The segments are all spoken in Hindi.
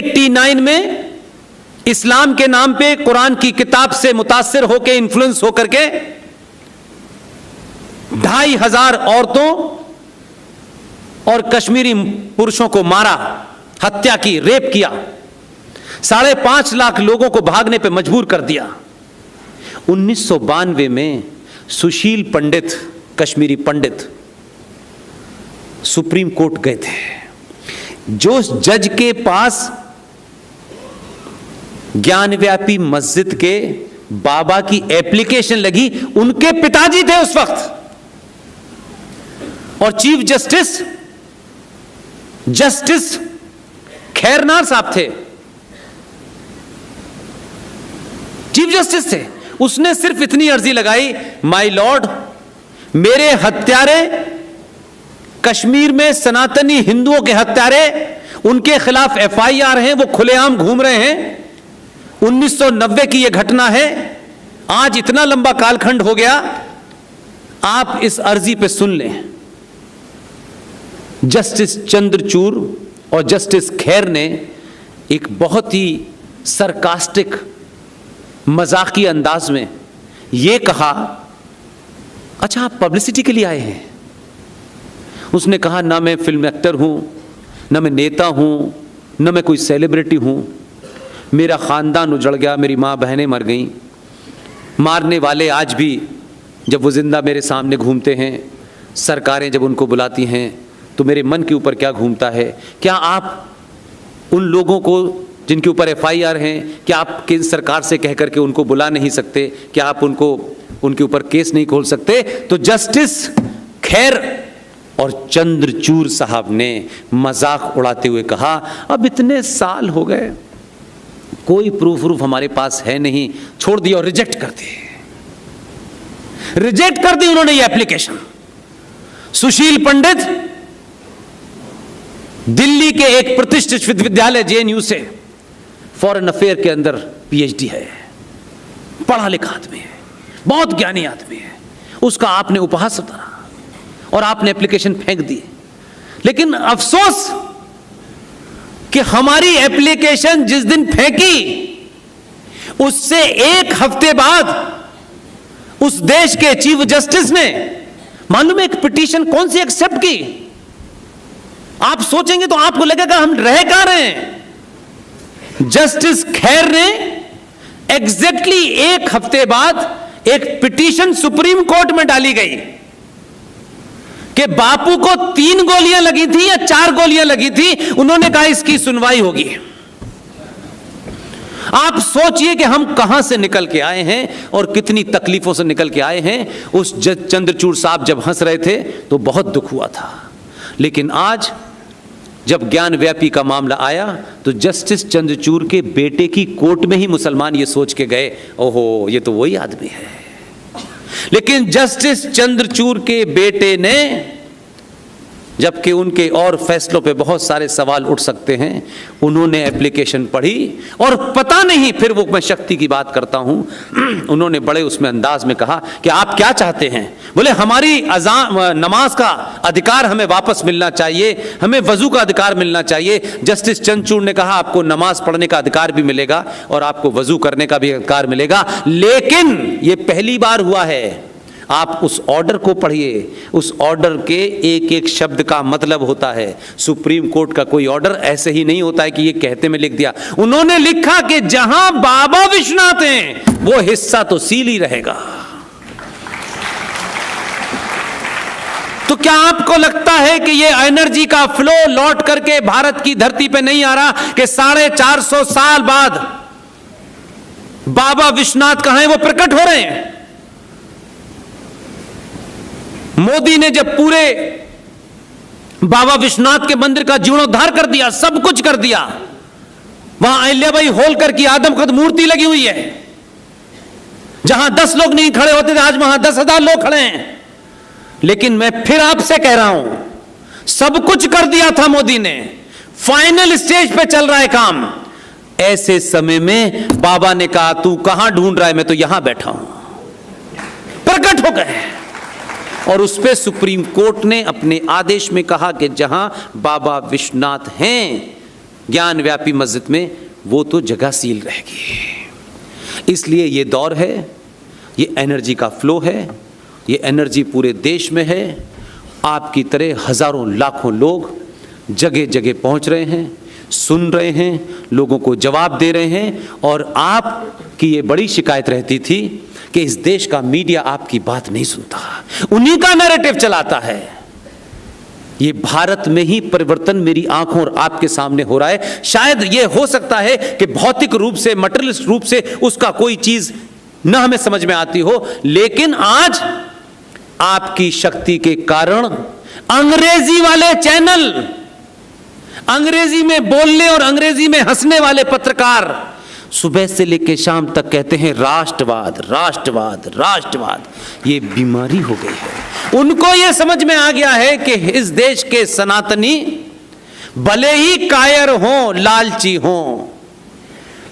89 में इस्लाम के नाम पे कुरान की किताब से मुतासिर होकर, इन्फ्लुएंस होकर के 2500 औरतों और कश्मीरी पुरुषों को मारा, हत्या की, रेप किया, 5.5 लाख लोगों को भागने पे मजबूर कर दिया। 1992 में सुशील पंडित, कश्मीरी पंडित, सुप्रीम कोर्ट गए थे। जो जज के पास ज्ञानव्यापी मस्जिद के बाबा की एप्लीकेशन लगी, उनके पिताजी थे उस वक्त, और चीफ जस्टिस खैरनार साहब थे, चीफ जस्टिस थे। उसने सिर्फ इतनी अर्जी लगाई, माय लॉर्ड, मेरे हत्यारे, कश्मीर में सनातनी हिंदुओं के हत्यारे, उनके खिलाफ FIR हैं, वो खुलेआम घूम रहे हैं। 1990 की यह घटना है, आज इतना लंबा कालखंड हो गया, आप इस अर्जी पे सुन लें। जस्टिस चंद्रचूड़ और जस्टिस खैर ने एक बहुत ही सरकास्टिक, मजाकी अंदाज में यह कहा, अच्छा आप पब्लिसिटी के लिए आए हैं? उसने कहा, ना मैं फिल्म एक्टर हूं, ना मैं नेता हूं, ना मैं कोई सेलिब्रिटी हूं, मेरा ख़ानदान उजड़ गया, मेरी माँ बहनें मर गईं, मारने वाले आज भी जब वो ज़िंदा मेरे सामने घूमते हैं, सरकारें जब उनको बुलाती हैं तो मेरे मन के ऊपर क्या घूमता है? क्या आप उन लोगों को जिनके ऊपर FIR हैं, क्या आप केंद्र सरकार से कह करके उनको बुला नहीं सकते? क्या आप उनके ऊपर केस नहीं खोल सकते? तो जस्टिस खैर और चंद्रचूड़ साहब ने मजाक उड़ाते हुए कहा, अब इतने साल हो गए, कोई प्रूफ हमारे पास है नहीं, छोड़ दिया, और रिजेक्ट कर दी उन्होंने ये एप्लीकेशन। सुशील पंडित दिल्ली के एक प्रतिष्ठित विश्वविद्यालय JNU से फॉरेन अफेयर के अंदर PhD है, पढ़ा लिखा आदमी है, बहुत ज्ञानी आदमी है, उसका आपने उपहास उतारा और आपने एप्लीकेशन फेंक दी। लेकिन अफसोस कि हमारी एप्लीकेशन जिस दिन फेंकी, उससे एक हफ्ते बाद उस देश के चीफ जस्टिस ने, मालूम है एक पिटीशन कौन सी एक्सेप्ट की? आप सोचेंगे तो आपको लगेगा हम रह कहां रहे हैं। जस्टिस खैर ने एग्जैक्टली एक हफ्ते बाद एक पिटीशन सुप्रीम कोर्ट में डाली गई कि बापू को 3 गोलियां लगी थी या 4 गोलियां लगी थी, उन्होंने कहा इसकी सुनवाई होगी। आप सोचिए कि हम कहां से निकल के आए हैं और कितनी तकलीफों से निकल के आए हैं। उस चंद्रचूड़ साहब जब हंस रहे थे तो बहुत दुख हुआ था, लेकिन आज जब ज्ञानव्यापी का मामला आया तो जस्टिस चंद्रचूड़ के बेटे की कोर्ट में ही मुसलमान ये सोच के गए, ओहो ये तो वही आदमी है। लेकिन जस्टिस चंद्रचूड़ के बेटे ने, जबकि उनके और फैसलों पे बहुत सारे सवाल उठ सकते हैं, उन्होंने एप्लीकेशन पढ़ी और पता नहीं, फिर वो मैं शक्ति की बात करता हूं, उन्होंने बड़े उसमें अंदाज में कहा कि आप क्या चाहते हैं? बोले हमारी नमाज का अधिकार हमें वापस मिलना चाहिए, हमें वजू का अधिकार मिलना चाहिए। जस्टिस चंद्रचूड़ ने कहा आपको नमाज पढ़ने का अधिकार भी मिलेगा और आपको वजू करने का भी अधिकार मिलेगा, लेकिन ये पहली बार हुआ है। आप उस ऑर्डर को पढ़िए, उस ऑर्डर के एक एक शब्द का मतलब होता है। सुप्रीम कोर्ट का कोई ऑर्डर ऐसे ही नहीं होता है कि ये कहते में लिख दिया। उन्होंने लिखा कि जहां बाबा विश्वनाथ हैं वो हिस्सा तो सील ही रहेगा। तो क्या आपको लगता है कि ये एनर्जी का फ्लो लौट करके भारत की धरती पे नहीं आ रहा कि 450 साल बाद बाबा विश्वनाथ कहां हैं, वो प्रकट हो रहे हैं? मोदी ने जब पूरे बाबा विश्वनाथ के मंदिर का जीर्णोद्धार कर दिया, सब कुछ कर दिया, वहां अहिल्याबाई होलकर की आदमकद मूर्ति लगी हुई है, जहां 10 लोग नहीं खड़े होते थे आज वहां 10,000 लोग खड़े हैं। लेकिन मैं फिर आपसे कह रहा हूं, सब कुछ कर दिया था मोदी ने, फाइनल स्टेज पे चल रहा है काम। ऐसे समय में बाबा ने कहा तू कहां ढूंढ रहा है, मैं तो यहां बैठा हूं। प्रकट हो गए और उस पे सुप्रीम कोर्ट ने अपने आदेश में कहा कि जहां बाबा विश्वनाथ हैं ज्ञान व्यापी मस्जिद में, वो तो जगह सील रहेगी। इसलिए ये दौर है, ये एनर्जी का फ्लो है, ये एनर्जी पूरे देश में है। आपकी तरह हजारों लाखों लोग जगह जगह पहुंच रहे हैं, सुन रहे हैं, लोगों को जवाब दे रहे हैं। और आपकी ये बड़ी शिकायत रहती थी कि इस देश का मीडिया आपकी बात नहीं सुनता, उन्हीं का नैरेटिव चलाता है। ये भारत में ही परिवर्तन मेरी आंखों और आपके सामने हो रहा है। शायद ये हो सकता है कि भौतिक रूप से, मटेरियलिस्ट रूप से उसका कोई चीज न हमें समझ में आती हो, लेकिन आज आपकी शक्ति के कारण अंग्रेजी वाले चैनल, अंग्रेजी में बोलने और अंग्रेजी में हंसने वाले पत्रकार सुबह से लेकर शाम तक कहते हैं राष्ट्रवाद राष्ट्रवाद राष्ट्रवाद। ये बीमारी हो गई है। उनको ये समझ में आ गया है कि इस देश के सनातनी भले ही कायर हों, लालची हों,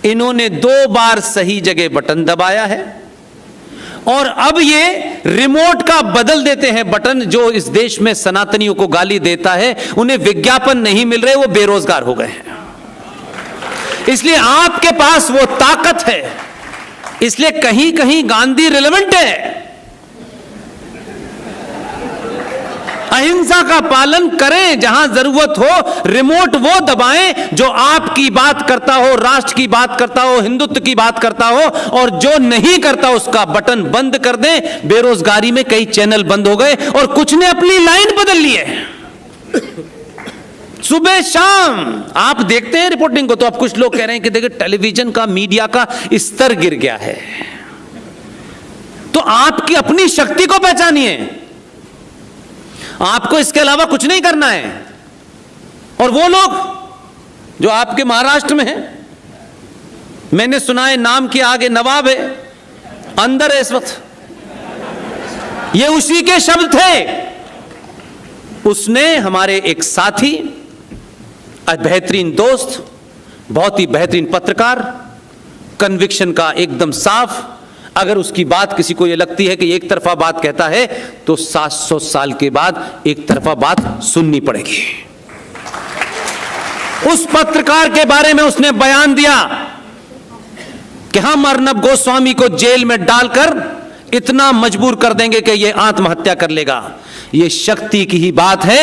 इन्होंने 2 बार सही जगह बटन दबाया है और अब ये रिमोट का बदल देते हैं बटन। जो इस देश में सनातनियों को गाली देता है, उन्हें विज्ञापन नहीं मिल रहे, वो बेरोजगार हो गए हैं। इसलिए आपके पास वो ताकत है, इसलिए कहीं कहीं गांधी रिलेवेंट है। अहिंसा का पालन करें, जहां जरूरत हो रिमोट वो दबाएं जो आपकी बात करता हो, राष्ट्र की बात करता हो, हिंदुत्व की बात करता हो, और जो नहीं करता उसका बटन बंद कर दें। बेरोजगारी में कई चैनल बंद हो गए और कुछ ने अपनी लाइन बदल ली है। सुबह शाम आप देखते हैं रिपोर्टिंग को, तो अब कुछ लोग कह रहे हैं कि देखिए टेलीविजन का, मीडिया का स्तर गिर गया है। तो आपकी अपनी शक्ति को पहचानिए, आपको इसके अलावा कुछ नहीं करना है। और वो लोग जो आपके महाराष्ट्र में हैं, मैंने सुना है नाम के आगे नवाब है, अंदर है इस वक्त, ये उसी के शब्द थे। उसने हमारे एक साथी, बेहतरीन दोस्त, बहुत ही बेहतरीन पत्रकार, कन्विक्शन का एकदम साफ, अगर उसकी बात किसी को ये लगती है कि एक तरफा बात कहता है, तो 700 साल के बाद एक तरफा बात सुननी पड़ेगी। उस पत्रकार के बारे में उसने बयान दिया कि हम अर्नब गोस्वामी को जेल में डालकर इतना मजबूर कर देंगे कि यह आत्महत्या कर लेगा। यह शक्ति की ही बात है।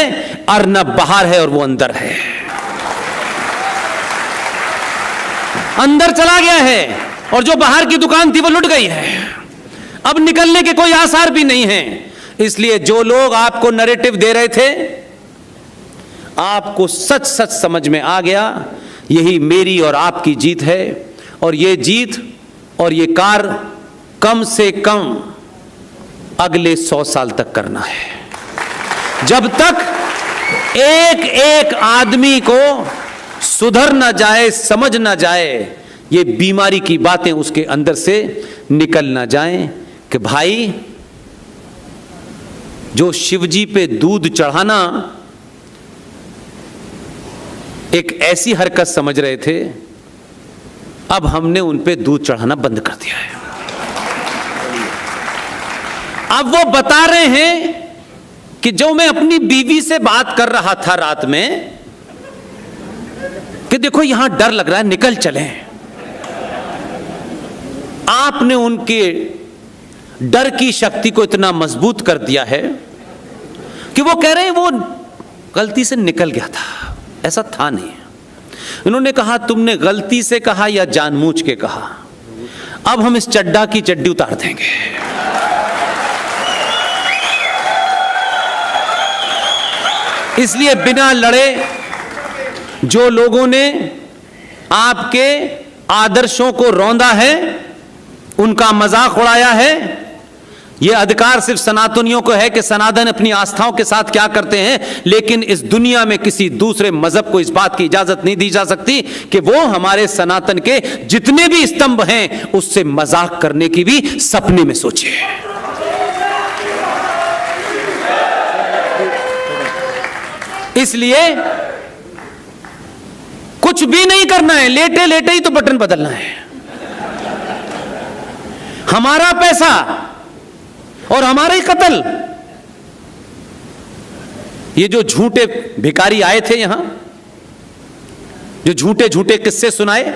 अर्नब बाहर है और वो अंदर है, अंदर चला गया है, और जो बाहर की दुकान थी वो लुट गई है। अब निकलने के कोई आसार भी नहीं है। इसलिए जो लोग आपको नैरेटिव दे रहे थे, आपको सच सच समझ में आ गया, यही मेरी और आपकी जीत है। और ये जीत और ये कार्य कम से कम अगले 100 साल तक करना है। जब तक एक एक आदमी को सुधर ना जाए, समझ ना जाए, ये बीमारी की बातें उसके अंदर से निकल ना जाएं कि भाई जो शिवजी पे दूध चढ़ाना एक ऐसी हरकत समझ रहे थे, अब हमने उन पे दूध चढ़ाना बंद कर दिया है। अब वो बता रहे हैं कि जो मैं अपनी बीवी से बात कर रहा था रात में कि देखो यहां डर लग रहा है, निकल चलें। आपने उनके डर की शक्ति को इतना मजबूत कर दिया है कि वो कह रहे हैं वो गलती से निकल गया था, ऐसा था नहीं। इन्होंने कहा तुमने गलती से कहा या जानबूझ के कहा, अब हम इस चड्डा की चड्डी उतार देंगे। इसलिए बिना लड़े जो लोगों ने आपके आदर्शों को रौंदा है, उनका मजाक उड़ाया है, यह अधिकार सिर्फ सनातनियों को है कि सनातन अपनी आस्थाओं के साथ क्या करते हैं, लेकिन इस दुनिया में किसी दूसरे मजहब को इस बात की इजाजत नहीं दी जा सकती कि वो हमारे सनातन के जितने भी स्तंभ हैं उससे मजाक करने की भी सपने में सोचे। इसलिए कुछ भी नहीं करना है, लेटे लेटे ही तो बटन बदलना है। हमारा पैसा और हमारा ही कत्ल। ये जो झूठे भिखारी आए थे यहां, जो झूठे झूठे किस्से सुनाए,